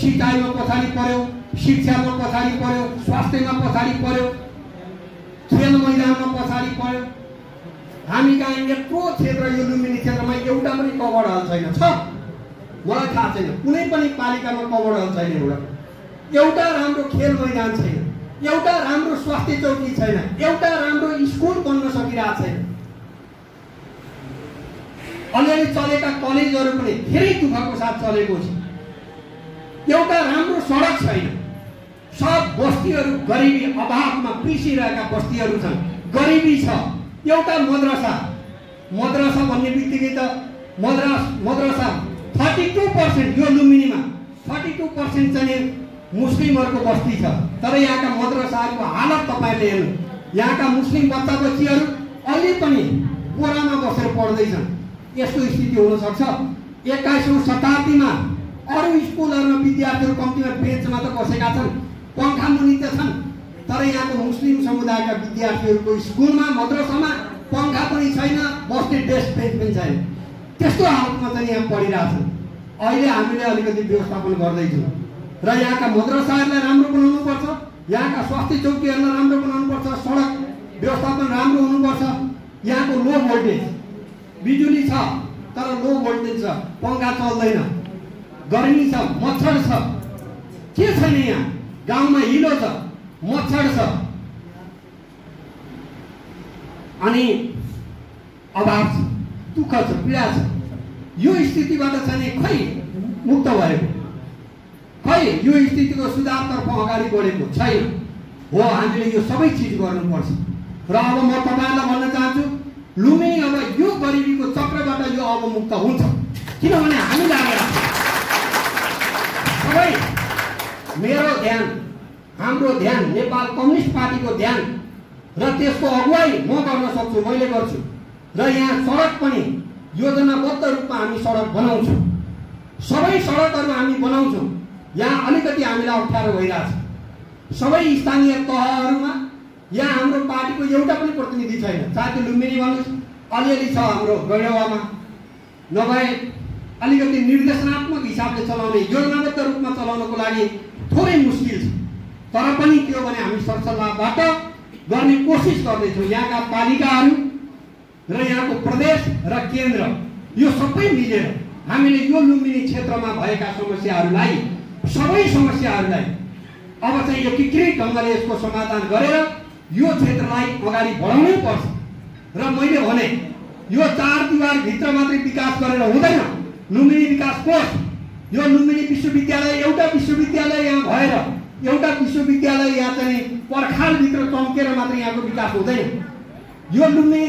सिँचाइमा पछाडि पर्यो, शिक्षामा पछाडि पर्यो, स्वास्थ्यमा पछाडि पर्यो, खेल मैदानमा पछाडि पर्यो। हामी कहाँ यत्रो क्षेत्र, यो लुम्बिनी क्षेत्रमा एउटा पनि कभर हल छैन। छ मलाई थाहा छैन, कुनै पनि पालिकामा कभर हल छैन। एउटा राम्रो खेल मैदान छैन, एउटा राम्रो स्वास्थ्य चौकी छैन, एउटा राम्रो स्कुल बन्न सकिरहेको छैन। अलिअलि चलेका कलेजहरू पनि धेरै दुःखको साथ चलेको छ। एउटा राम्रो सडक छैन। सब बस्तीहरू गरिबी अभावमा पिसिरहेका बस्तीहरू छन्, गरिबी छ। एउटा मद्रसा भन्ने बित्तिकै त मद्रसा 32% यो लुम्बिनीमा 32% चाहिँ मुस्लिमहरूको बस्ती छ। तर यहाँका मद्रसाहरूको हालत तपाईँले हेर्नु, यहाँका मुस्लिम बच्चा बच्चीहरू अहिले पनि बोरामा बसेर पढ्दैछन्। यस्तो स्थिति हुनसक्छ। 21औं शताब्दीमा अरू स्कुलहरूमा विद्यार्थीहरू कम्तीमा बेन्चमा त बसेका छन्, पङ्खा मुनि त छन्। तर यहाँको मुस्लिम समुदायका विद्यार्थीहरूको स्कुलमा, मद्रसामा पङ्खा पनि छैन, बस्ने डेस्क बेन्च पनि छैन। त्यस्तो हालतमा चाहिँ यहाँ पढिरहेछन्। अहिले हामीले अलिकति व्यवस्थापन गर्दैछौँ र यहाँका मद्रसाहरूलाई राम्रो बनाउनुपर्छ, यहाँका स्वास्थ्य चौकीहरूलाई राम्रो बनाउनुपर्छ, सडक व्यवस्थापन राम्रो हुनुपर्छ। यहाँको लो भोल्टेज बिजुली छ तर लो भोल्टेज छ, पङ्खा चल्दैन, गर्मी छ, मच्छर छ, के छैन यहाँ? गाउँमा हिलो छ, मच्छर छ, अनि अभाव छ, दुःख छ, पीडा छ। यो स्थितिबाट चाहिँ खै मुक्त भएको, खै यो स्थितिको सुधारतर्फ अगाडि बढेको छैन हो। हामीले यो सबै चिज गर्नुपर्छ। र अब म तपाईँहरूलाई भन्न चाहन्छु, लुम्बिनी अब यो गरिबीको चक्रबाट यो अब मुक्त हुन्छ। किनभने हामी लागेर सबै, मेरो ध्यान, हाम्रो ध्यान, नेपाल कम्युनिस्ट पार्टीको ध्यान र त्यसको अगुवाई म गर्न सक्छु, मैले गर्छु। र यहाँ सडक पनि योजनाबद्ध रूपमा हामी सडक बनाउँछौँ। सबै सडकहरू हामी बनाउँछौँ। यहाँ अलिकति हामीलाई अप्ठ्यारो भइरहेछ। सबै स्थानीय तहहरूमा यहाँ हाम्रो पार्टीको एउटा पनि प्रतिनिधि छैन। चाहे त्यो लुम्बिनी भन्नुहोस्, अलिअलि छ हाम्रो गैरवामा, नभए अलिकति निर्देशनात्मक हिसाबले चलाउने, योजनाबद्ध रूपमा चलाउनको लागि थोरै मुस्किल छ। तर पनि के हो भने हामी सरसल्लाहबाट गर्ने कोसिस गर्दैछौँ। यहाँका पालिकाहरू र यहाँको प्रदेश र केन्द्र यो सबै मिलेर हामीले यो लुम्बिनी क्षेत्रमा भएका समस्याहरूलाई, सबै समस्याहरूलाई अब चाहिँ एकीकृत ढङ्गले यसको समाधान गरेर यो क्षेत्रलाई अगाडि बढाउनै पर्छ। र मैले भने यो 4 दिवारभित्र मात्रै विकास गरेर हुँदैन। लुम्बिनी विकास कोष, यो लुम्बिनी विश्वविद्यालय, एउटा विश्वविद्यालय यहाँ भएर, एउटा विश्वविद्यालय यहाँ चाहिँ पर्खालभित्र चम्केर मात्रै यहाँको विकास हुँदैन। यो लुम्बिनी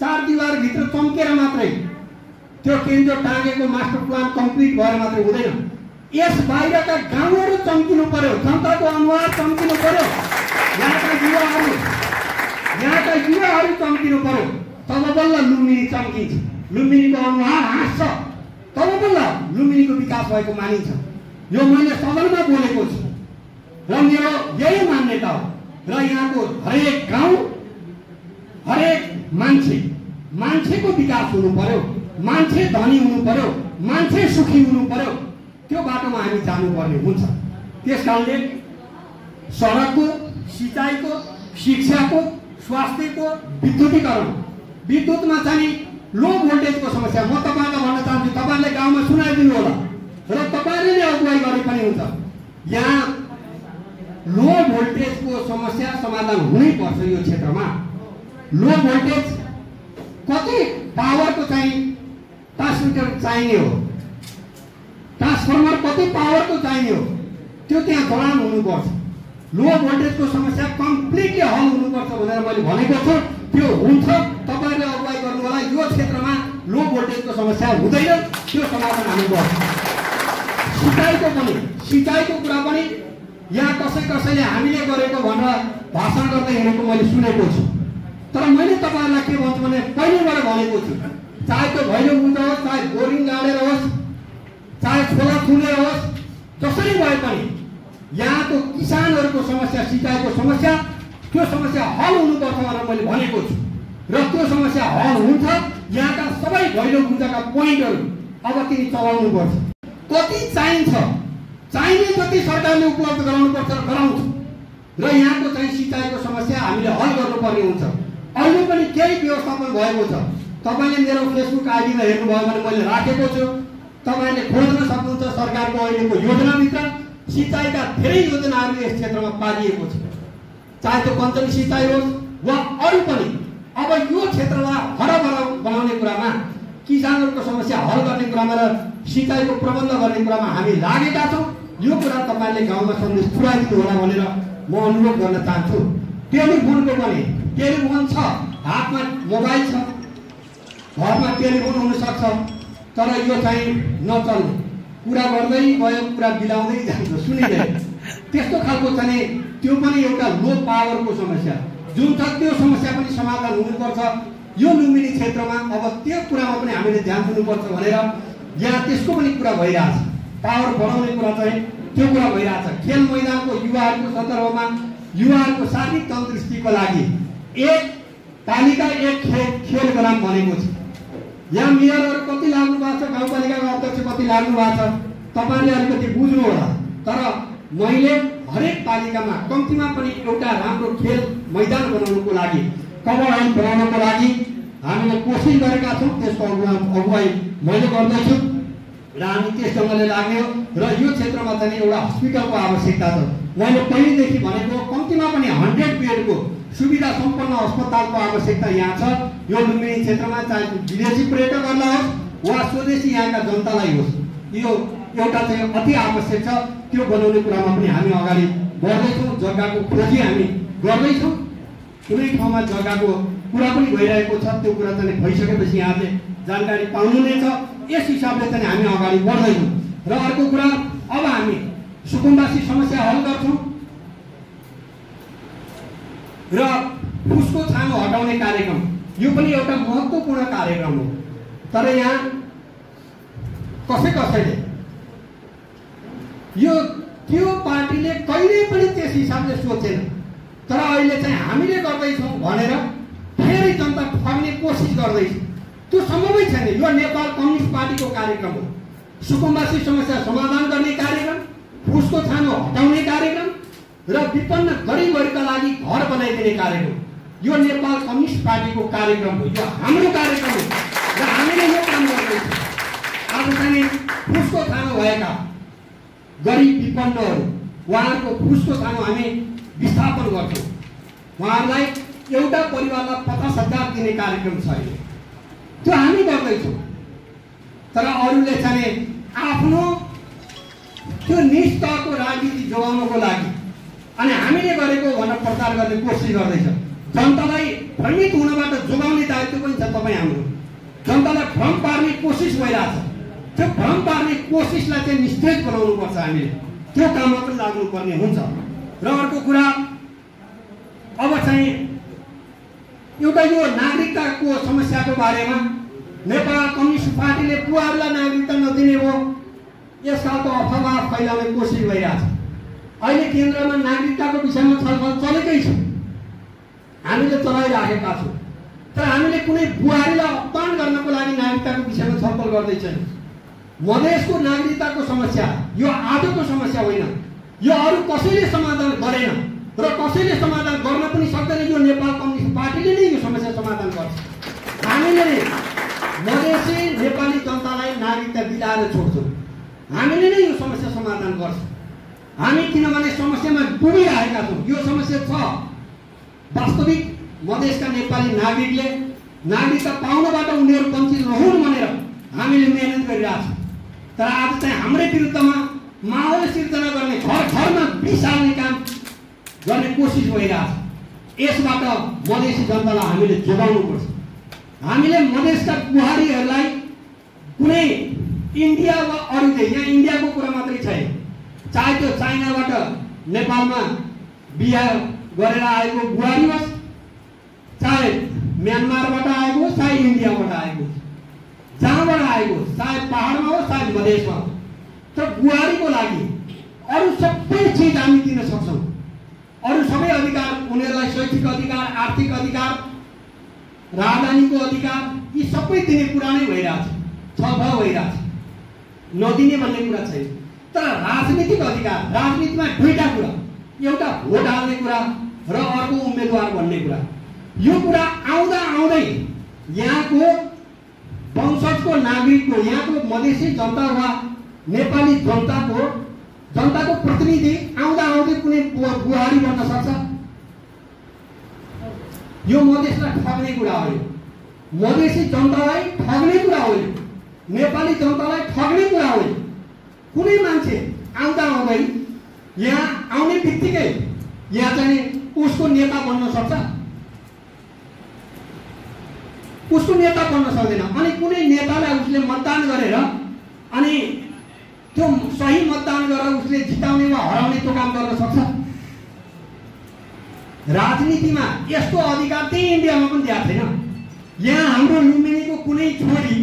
4 दिवारभित्र चम्केर मात्रै त्यो केन्द्र टाँगेको मास्टर प्लान कम्प्लिट भएर मात्रै हुँदैन। यस बाहिरका गाउँहरू चम्किनु पर्यो, जनताको अनुहार चम्किनु पर्यो, यहाँका युवाहरू चम्किनु पर्यो। तब बल्ल लुम्बिनी चम्किन्छ, लुम्बिनीको अनुहार हाँस्छ, तब बल्ल लुम्बिनीको विकास भएको मानिन्छ। यो मैले सदनमा बोलेको छु र मेरो यही मान्यता हो। र यहाँको हरेक गाउँ, हरेक मान्छेको विकास हुनु पर्यो, मान्छे धनी हुनु पर्यो, मान्छे सुखी हुनु पर्यो। त्यो बाटोमा हामी जानुपर्ने हुन्छ। त्यसकारणले सडकको, सिँचाइको, शिक्षाको, स्वास्थ्यको, विद्युतीकरण, विद्युतमा चाहिँ लो भोल्टेजको समस्या म तपाईँलाई भन्न चाहन्छु। तपाईँले गाउँमा सुनाइदिनु होला र तपाईँले नै अगुवाई गरे पनि हुन्छ। यहाँ लो भोल्टेजको समस्या समाधान हुनैपर्छ। यो क्षेत्रमा लो भोल्टेज कति पावरको चाहिँ ट्रान्समिटर चाहिने हो, ट्रान्सफर्मर कति पावरको चाहिने हो, त्यो त्यहाँ जडान हुनुपर्छ। लो भोल्टेजको समस्या कम्प्लिटली हल हुनुपर्छ भनेर मैले भनेको छु। त्यो हुन्छ। तपाईँले अगुवाई यो क्षेत्रमा लो भोल्टेजको समस्या हुँदैन, त्यो समाधान हामी गर्छौँ। सिँचाइको कुरा पनि यहाँ कसैले हामीले गरेको भनेर भाषण गर्दै हिँडेको मैले सुनेको छु। तर मैले तपाईँहरूलाई के भन्छु भने पहिलेबाट भनेको छु, चाहे त्यो भैलो मुद्दा होस्, चाहे बोरिङ गाडेर होस्, चाहे छोला थुनेर होस्, जसरी भए पनि यहाँको किसानहरूको समस्या, सिँचाइको समस्या, त्यो समस्या हल हुनुपर्छ भनेर मैले भनेको छु। र त्यो समस्या हल हुन्छ, यहाँका सबै भैलो मुद्दाका पोइन्टहरू अब तिनी चलाउनुपर्छ। कति चाहिने जति सरकारले उपलब्ध गराउनुपर्छ र गराउँछ। र यहाँको चाहिँ सिँचाइको समस्या हामीले हल गर्नुपर्ने हुन्छ। अहिले पनि केही व्यवस्थापन भएको छ। तपाईँले मेरो फेसबुक आइडीमा हेर्नुभयो भने मैले राखेको छु, तपाईँले खोज्न सक्नुहुन्छ। सरकारको अहिलेको योजनाभित्र सिँचाइका धेरै योजनाहरू यस क्षेत्रमा पारिएको छ, चाहे त्यो कञ्चन सिँचाइ होस् वा अरू पनि। अब यो क्षेत्रलाई हराभरा बनाउने कुरामा, किसानहरूको समस्या हल गर्ने कुरामा र सिँचाइको प्रबन्ध गर्ने कुरामा हामी लागेका छौँ। यो कुरा तपाईँले गाउँमा सन्देश पुर्याइदिनु होला भनेर म अनुरोध गर्न चाहन्छु। टेलिफोनको पनि, टेलिफोन छ, हातमा मोबाइल छ, घरमा टेलिफोन हुनसक्छ, तर यो चाहिँ नचल्ने, कुरा गर्दै गयो, कुरा बिलाउँदै जान्छ, सुनिँदैन। त्यस्तो खालको चाहिँ त्यो पनि एउटा लो पावरको समस्या जुन छ, त्यो समस्या पनि समाधान हुनुपर्छ यो लुम्बिनी क्षेत्रमा। अब त्यो कुरामा पनि हामीले ध्यान दिनुपर्छ भनेर यहाँ त्यसको पनि कुरा भइरहेछ। पावर बढाउने कुरा चाहिँ त्यो कुरा भइरहेछ। खेल मैदानको युवाहरूको सन्दर्भमा युवाहरूको शारीरिक तन्दुरुस्तीको लागि एक तालिका एक खेल ग्राउन्ड बनेको छ। यहाँ मेयरहरू कति लाग्नु भएको छ, गाउँपालिकाको अध्यक्ष कति लाग्नु भएको छ, तपाईँले अलिकति बुझ्नु होला। तर मैले हरेक पालिकामा कम्तीमा पनि एउटा राम्रो खेल मैदान बनाउनुको लागि, कभर लाइन बनाउनको लागि हामीले कोसिस गरेका छौँ। त्यसको अगुवाई मैले गर्दैछु र हामी त्यस ढङ्गले लाग्ने हो। र यो क्षेत्रमा चाहिँ एउटा हस्पिटलको आवश्यकता छ। मैले पहिलेदेखि भनेको कम्तीमा पनि 100 बेडको सुविधा सम्पन्न अस्पतालको आवश्यकता यहाँ छ यो लुम्बिनी क्षेत्रमा, चाहे विदेशी पर्यटकहरूलाई होस् वा स्वदेशी यहाँका जनतालाई होस्। यो एउटा चाहिँ अति आवश्यक छ। त्यो बनाउने कुरामा पनि हामी अगाडि बढ्दैछौँ। जग्गाको खोजी हामी गर्दैछौँ। कुनै ठाउँमा जग्गाको कुरा पनि भइरहेको छ, त्यो कुरा चाहिँ भइसकेपछि यहाँले जानकारी पाउनु नै छ। यस हिसाबले चाहिँ हामी अगाडि बढ्दैछौँ। र अर्को कुरा, अब हामी सुकुम्बासी समस्या हल गर्छौँ र फुसको छानो हटाउने कार्यक्रम, यो पनि एउटा महत्त्वपूर्ण कार्यक्रम हो। तर यहाँ कसैले यो त्यो पार्टीले कहिले पनि त्यस हिसाबले सोचेन। तर अहिले चाहिँ हामीले गर्दैछौँ भनेर फेरि जनता ठग्ने कोसिस गर्दैछ। त्यो सम्भवै छैन। यो नेपाल कम्युनिस्ट पार्टीको कार्यक्रम हो। सुकुम्बासी समस्या समाधान गर्ने कार्यक्रम, फुसको छानो हटाउने कार्यक्रम र विपन्न गरिबहरूका लागि घर बनाइदिने कार्यक्रम, यो नेपाल कम्युनिस्ट पार्टीको कार्यक्रम हो। यो हाम्रो कार्यक्रम हो र हामीले यो काम गर्दैछौँ। आज चाहिँ फुसको छानो भएका गरिब विपन्नहरू, उहाँहरूको फुसको छानो हामी विस्थापन गर्छौँ। उहाँहरूलाई एउटा परिवारलाई 50,000 दिने कार्यक्रम छ। त्यो हामी गर्दैछौँ। तर अरूले चाहिँ आफ्नो त्यो निष्ठाको राजनीति जोगाउनको लागि अनि हामीले गरेको भनेर प्रचार गर्ने कोसिस गर्दैछ। जनतालाई भ्रमित हुनबाट जोगाउने दायित्व पनि छ तपाईँ हाम्रो। जनतालाई भ्रम पार्ने कोसिस भइरहेछ। त्यो भ्रम पार्ने कोसिसलाई चाहिँ निस्तेज बनाउनुपर्छ। हामीले त्यो काममा पनि लाग्नुपर्ने हुन्छ। र अर्को कुरा, अब चाहिँ एउटा यो नागरिकताको समस्याको बारेमा नेपाल कम्युनिस्ट पार्टीले बुवाहरूलाई नागरिकता नदिने हो, यस खालको अफवाह फैलाउने कोसिस भइरहेछ। अहिले केन्द्रमा नागरिकताको विषयमा छलफल चलेकै छ, हामीले चलाइराखेका छौँ। तर हामीले कुनै बुहारीलाई अपमान गर्नको लागि नागरिकताको विषयमा छलफल गर्दैछौँ। मधेसको नागरिकताको समस्या यो आजको समस्या होइन। यो अरू कसैले समाधान गरेन र कसैले समाधान गर्न पनि सक्दैन। यो नेपाल कम्युनिस्ट पार्टीले नै यो समस्या समाधान गर्छ। हामीले मधेसी नेपाली जनतालाई नागरिकता दिलाएर छोड्छौँ। हामीले नै यो समस्या समाधान गर्छौँ। हामी किनभने समस्यामा डुबिरहेका छौँ। यो समस्या छ। वास्तविक मधेसका नेपाली नागरिकले नागरिकता पाउनबाट उनीहरू वञ्चित नहुन् भनेर हामीले मेहनत गरिरहेका छौँ। तर आज चाहिँ हाम्रै विरुद्धमा माहौल सिर्जना गर्ने, घर घरमा विष हाल्ने काम गर्ने कोसिस भइरहेछ। यसबाट मधेसी जनतालाई हामीले जोगाउनुपर्छ। हामीले मधेसका बुहारीहरूलाई कुनै इन्डिया वा अरू चाहिँ यहाँ इन्डियाको कुरा मात्रै छैन, चाहे त्यो चाइनाबाट नेपालमा बिहा गरेर आएको बुहारी होस्, चाहे म्यानमारबाट आएको होस्, चाहे इन्डियाबाट आएको होस्, जहाँबाट आएको होस्, चाहे पहाडमा होस् चाहे मधेसमा होस्, तर बुहारीको लागि अरू सबै चिज हामी दिन सक्छौँ। अरू सबै अधिकार उनीहरूलाई शैक्षिक अधिकार, आर्थिक अधिकार, राजधानीको अधिकार यी सबै दिने कुरा नै भइरहेछ, छलफल भइरहेछ, नदिने भन्ने कुरा छैन। तर राजनीतिक अधिकार, राजनीतिमा दुईटा कुरा, एउटा भोट हाल्ने कुरा र अर्को उम्मेदवार भन्ने कुरा। यो कुरा आउँदा आउँदै यहाँको वंशजको नागरिकको, यहाँको मधेसी जनता वा नेपाली जनताको प्रतिनिधि आउँदा आउँदै कुनै बुहारी बन्न सक्छ। यो मधेसलाई ठग्ने कुरा हो, मधेसी जनतालाई ठग्ने कुरा हो, नेपाली जनतालाई ठग्ने कुरा हो। कुनै मान्छे आउँदा आउँदै यहाँ आउने बित्तिकै यहाँ चाहिँ उसको नेता बन्न सक्छ, उसको नेता बन्न सक्दैन। अनि कुनै नेतालाई उसले मतदान गरेर अनि त्यो सही मतदान गरेर उसले जिताउने वा हराउने त्यो काम गर्न सक्छ। राजनीतिमा यस्तो अधिकार त्यही इन्डियामा पनि दिएको छैन। यहाँ हाम्रो लुम्बिनीको कुनै छोरी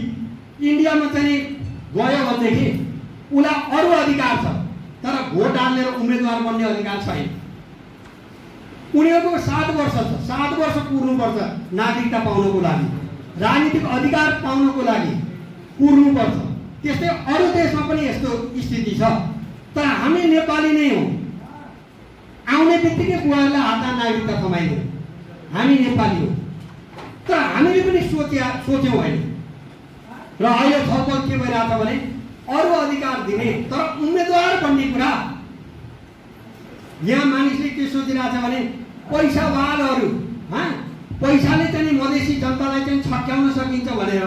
इन्डियामा चाहिँ गयो भनेदेखि उसलाई अरू अधिकार छ, तर भोट हाल्ने र उम्मेदवार बन्ने अधिकार छैन। उनीहरूको 7 वर्ष छ, 7 वर्ष पुग्नुपर्छ नागरिकता पाउनको लागि, राजनीतिक अधिकार पाउनको लागि पुग्नुपर्छ। त्यस्तै अरू देशमा पनि यस्तो स्थिति छ। तर हामी नेपाली नै हौँ, आउने बित्तिकै बुहारीलाई हातमा नागरिकता कमाइदियो, हामी नेपाली हौँ। तर हामीले पनि सोच्यौँ होइन। र अहिले छलफल के भइरहेछ भने अरू अधिकार दिने, तर उम्मेदवार भन्ने कुरा यहाँ मानिसले के सोचिरहेछ भने पैसावालहरू, पैसाले चाहिँ मधेसी जनतालाई चाहिँ छक्याउन सकिन्छ भनेर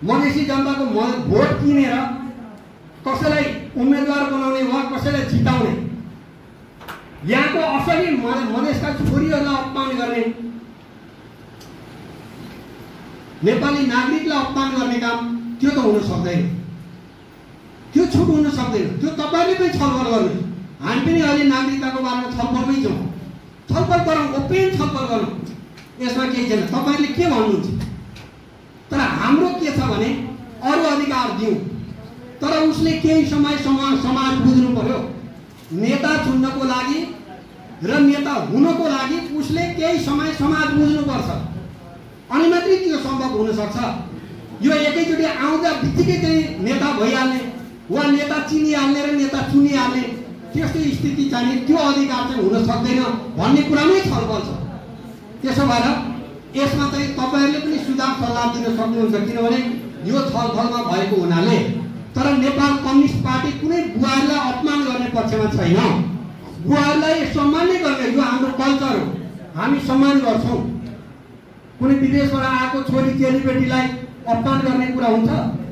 मधेसी जनताको भोट किनेर कसैलाई उम्मेदवार बनाउने वा कसैलाई जिताउने, यहाँको असली मधेसका छोरीहरूलाई अपमान गर्ने, नेपाली नागरिकलाई अपमान गर्ने काम त्यो त हुन सक्दैन, त्यो छुट हुन सक्दैन। त्यो तपाईँले पनि छलफल गर्नु, हामी पनि अहिले नागरिकताको बारेमा छलफलमै छौँ, छलफल गरौँ, ओपेन छलफल गरौँ, यसमा केही छैन। तपाईँले के भन्नुहुन्छ? तर हाम्रो के छ भने अरू अधिकार दिउँ, तर उसले केही समय समाज बुझ्नु पर्यो। नेता चुन्नको लागि र नेता हुनको लागि उसले केही समय समाज बुझ्नुपर्छ, अनि मात्रै त्यो सम्भव हुन सक्छ। यो एकैचोटि आउँदा बित्तिकै चाहिँ नेता भइहाल्ने वा नेता चिनिहाल्ने र नेता चुनिहाल्ने त्यस्तो स्थिति चाहिँ त्यो अधिकार चाहिँ हुन सक्दैन भन्ने कुरामै छलफल छ। त्यसो भएर यसमा चाहिँ तपाईँहरूले पनि सुझाव सल्लाह दिन सक्नुहुन्छ, किनभने यो छलफलमा भएको हुनाले। तर नेपाल कम्युनिस्ट पार्टी कुनै बुहारीलाई अपमान गर्ने पक्षमा छैन, बुहारीलाई सम्मान नै गर्ने, यो हाम्रो कल्चर हो, हामी सम्मान गर्छौँ। कुनै विदेशबाट आएको छोरी चेलीबेटीलाई अपमान गर्ने कुरा हुन्छ?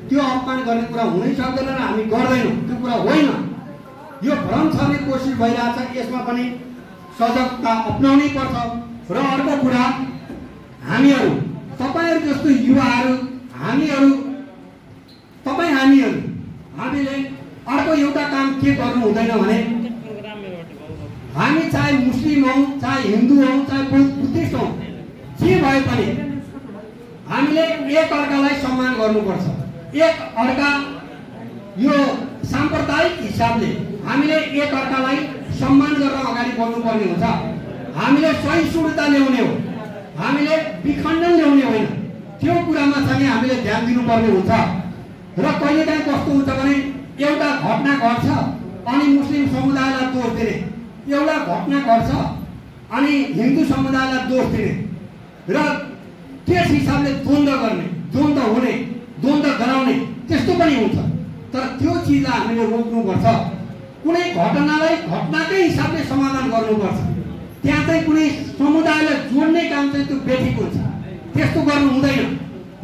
त्यो अपमान गर्ने कुरा हुनै सक्दैन र हामी गर्दैनौँ, त्यो कुरा होइन। यो भ्रम छर्ने कोसिस भइरहेछ, यसमा पनि सजगता अपनाउनै पर्छ। र अर्को कुरा, हामीहरू तपाईँहरू जस्तो युवाहरू, हामीहरू हामीले अर्को एउटा काम के गर्नु हुँदैन भने हामी चाहे मुस्लिम हौँ, चाहे हिन्दू हौँ, चाहे बुद्धिस्ट हौँ, जे भए पनि हामीले एक अर्कालाई सम्मान गर्नुपर्छ। एक अर्का यो साम्प्रदायिक हिसाबले हामीले एक अर्कालाई सम्मान गरेर अगाडि बढ्नुपर्ने हुन्छ। हामीले सहिष्णुता ल्याउने हो, हामीले विखण्डन ल्याउने होइन। त्यो कुरामा चाहिँ हामीले ध्यान दिनुपर्ने हुन्छ। र कहिलेकाहीँ कस्तो हुन्छ भने एउटा घटना घट्छ अनि मुस्लिम समुदायलाई दोष दिने, एउटा घटना घट्छ अनि हिन्दू समुदायलाई दोष दिने र त्यस हिसाबले द्वन्द्व गर्ने, द्वन्द्व हुने, द्वन्द्व गराउने त्यस्तो पनि हुन्छ। तर त्यो चिजलाई हामीले रोक्नुपर्छ। कुनै घटनालाई घटनाकै हिसाबले समाधान गर्नुपर्छ। त्यहाँ चाहिँ कुनै समुदायलाई जोड्ने काम चाहिँ त्यो बेठिक हुन्छ, त्यस्तो गर्नु हुँदैन।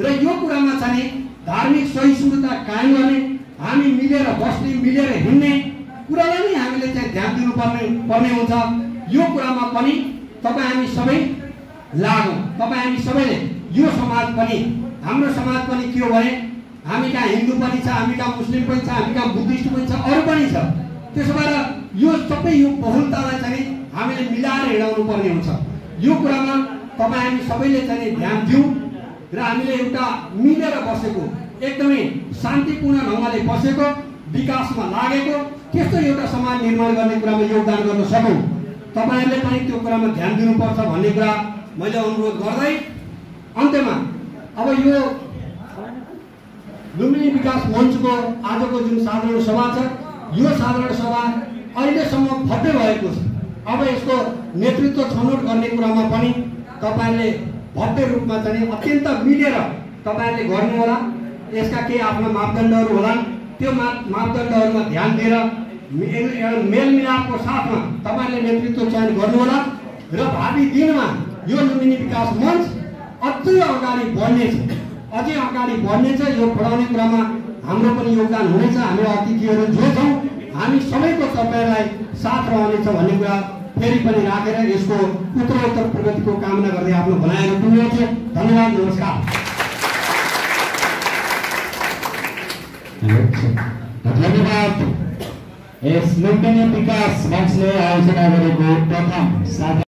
र यो कुरामा चाहिँ धार्मिक सहिष्णुता कायम गर्ने, हामी मिलेर बस्ने, मिलेर हिँड्ने कुरालाई नै हामीले चाहिँ ध्यान दिनुपर्ने हुन्छ। यो कुरामा पनि तपाईँ हामी सबै लागौँ, तपाईँ हामी सबैले यो समाज पनि हाम्रो समाज पनि के हो भने हामी कहाँ हिन्दू पनि छ, हामी कहाँ मुस्लिम पनि छ, हामी कहाँ बुद्धिस्ट पनि छ, अरू पनि छ। त्यसो भएर यो सबै यो बहुलतालाई चाहिँ हामीले मिलाएर हिँडाउनु पर्ने हुन्छ। यो कुरामा तपाईँ हामी सबैले चाहिँ ध्यान दिउँ र हामीले एउटा मिलेर बसेको एकदमै शान्तिपूर्ण ढङ्गले बसेको विकासमा लागेको त्यस्तो एउटा समाज निर्माण गर्ने कुरामा योगदान गर्न सकौँ। तपाईँहरूले पनि त्यो कुरामा ध्यान दिनुपर्छ भन्ने कुरा मैले अनुरोध गर्दै अन्त्यमा अब यो लुम्बिनी विकास मञ्चको आजको जुन साधारण सभा छ, यो साधारण सभा अहिलेसम्म भव्य भएको छ। अब यसको नेतृत्व छनौट गर्ने कुरामा पनि तपाईँहरूले भव्य रूपमा चाहिँ अत्यन्त मिलेर तपाईँहरूले गर्नु होला। यसका केही आफ्ना मापदण्डहरू होलान्, त्यो मापदण्डहरूमा ध्यान दिएर मेलमिलापको साथमा तपाईँहरूले नेतृत्व चयन गर्नुहोला र भावी दिनमा यो लुम्बिनी विकास मञ्च अझै अगाडि बढ्नेछ, अझै अगाडि बढ्नेछ। यो बढाउने कुरामा हाम्रो पनि योगदान हुनेछ। हामी अतिथिहरू जो छौँ हामी सबैको तपाईँलाई साथ रहनेछ भन्ने कुरा फेरि पनि राखेर यसको उत्तरोत्तर प्रगतिको कामना गर्दै आफ्नो भनाइहरू टुङ्ग्याउँछु। धन्यवाद, नमस्कार। धन्यवाद। यस लुम्बिनी विकास मञ्चले आयोजना गरेको प्रथम